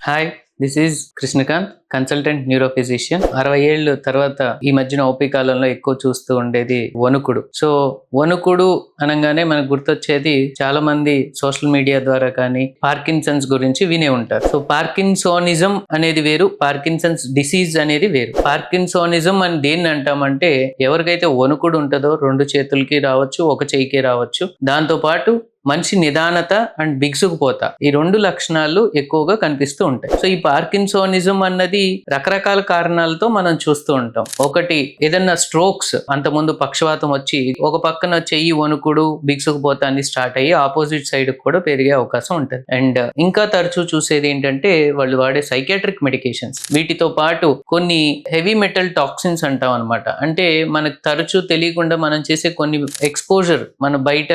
Hi, this is Krishnakant, consultant neuro physician. 60 ఏళ్ళు తర్వాత ఈ మధ్యన ఓపీ కాలంలో ఎక్కువ చూస్తూ ఉండేది వణుకుడు. సో వణుకుడు అనగానే మనకు గుర్తొచ్చేది చాలా మంది సోషల్ మీడియా ద్వారా కానీ పార్కిన్సన్స్ గురించి వినే ఉంటారు. సో పార్కిన్సోనిజం అనేది వేరు, పార్కిన్సన్స్ డిసీజ్ అనేది వేరు. పార్కిన్సోనిజం అని దేన్ని అంటామంటే, ఎవరికైతే వణుకుడు ఉంటుందో 2 చేతులకి రావచ్చు, 1 చెయ్యికి రావచ్చు. దాంతో పాటు మనిషి నిదానత అండ్ బిగుసుకుపోతా, ఈ 2 లక్షణాలు ఎక్కువగా కనిపిస్తూ ఉంటాయి. సో ఈ పార్కిన్సోనిజం అన్నది రకరకాల కారణాలతో మనం చూస్తూ ఉంటాం. ఒకటి, ఏదన్నా స్ట్రోక్స్, అంతకుముందు పక్షవాతం వచ్చి ఒక పక్కన చెయ్యి వణుకుడు బిగుసుకుపోతా అని స్టార్ట్ అయ్యి ఆపోజిట్ సైడ్ కూడా పెరిగే అవకాశం ఉంటుంది. అండ్ ఇంకా తరచూ చూసేది ఏంటంటే, వాళ్ళు వాడే సైకాట్రిక్ మెడికేషన్స్, వీటితో పాటు కొన్ని హెవీ మెటల్ టాక్సిన్స్ అంటాం అనమాట. అంటే మనకు తరచూ తెలియకుండా మనం చేసే కొన్ని ఎక్స్పోజర్, మన బయట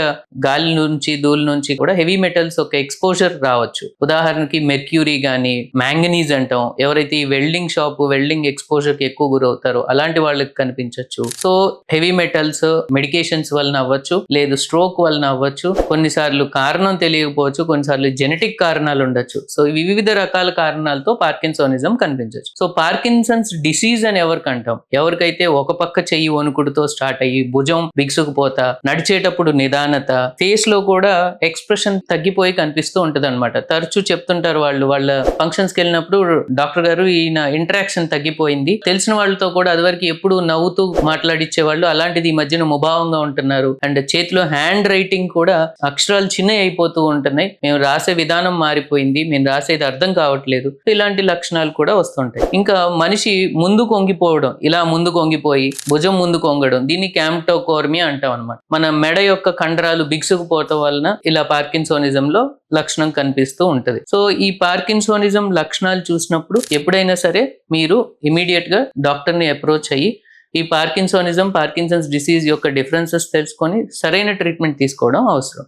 గాలి నుంచి ధూళి నుంచి కూడా హెవీ మెటల్స్ ఒక ఎక్స్పోజర్ రావచ్చు. ఉదాహరణకి మెర్క్యూరీ గానీ, మ్యాంగనీస్ అంటాం. ఎవరైతే ఈ వెల్డింగ్ ఎక్స్పోజర్ కి ఎక్కువ గురవుతారో అలాంటి వాళ్ళకి కనిపించవచ్చు. సో హెవీ మెటల్స్ మెడికేషన్స్ వలన అవ్వచ్చు, లేదు స్ట్రోక్ వలన అవ్వచ్చు. కొన్నిసార్లు కారణం తెలియకపోవచ్చు, కొన్నిసార్లు జెనెటిక్ కారణాలు ఉండొచ్చు. సో ఇవి వివిధ రకాల కారణాలతో పార్కిన్సోనిజం కనిపించవచ్చు. సో పార్కిన్సన్స్ డిసీజ్ అని ఎవరికంటాం? ఎవరికైతే ఒక పక్క చెయ్యి వణుకుడుతో స్టార్ట్ అయ్యి భుజం బిగుసుకుపోతా, నడిచేటప్పుడు నిదానత, ఫేస్ లో కూడా ఎక్స్ప్రెషన్ తగ్గిపోయి కనిపిస్తూ ఉంటది అనమాట. తరచూ చెప్తుంటారు వాళ్ళు, వాళ్ళ ఫంక్షన్స్ కి వెళ్ళినప్పుడు, డాక్టర్ గారు ఈయన ఇంటరాక్షన్ తగ్గిపోయింది, తెలిసిన వాళ్ళతో కూడా అదివరకు ఎప్పుడు నవ్వుతూ మాట్లాడిచ్చే వాళ్ళు, అలాంటిది ఈ మధ్యన ముభావంగా ఉంటున్నారు. అండ్ చేతిలో హ్యాండ్ రైటింగ్ కూడా అక్షరాలు చిన్నవి అయిపోతూ ఉంటున్నాయి, మేము రాసే విధానం మారిపోయింది, మేము రాసేది అర్థం కావట్లేదు. ఇలాంటి లక్షణాలు కూడా వస్తుంటాయి. ఇంకా మనిషి ముందుకు వంగిపోవడం, ఇలా ముందుకు వంగిపోయి భుజం ముందుకు వంగడం, దీన్ని క్యాంప్టోకోర్మియా అంటాం అనమాట. మన మెడ యొక్క కండరాలు బిగుసుకుపోవటం వలన ఇలా పార్కిన్సోనిజం లో లక్షణం కనిపిస్తూ ఉంటది. సో ఈ పార్కిన్సోనిజం లక్షణాలు చూసినప్పుడు ఎప్పుడైనా సరే మీరు ఇమీడియట్ గా డాక్టర్ ని అప్రోచ్ అయ్యి ఈ పార్కిన్సోనిజం, పార్కిన్సన్స్ డిసీజ్ యొక్క డిఫరెన్సెస్ తెలుసుకొని సరైన ట్రీట్మెంట్ తీసుకోవడం అవసరం.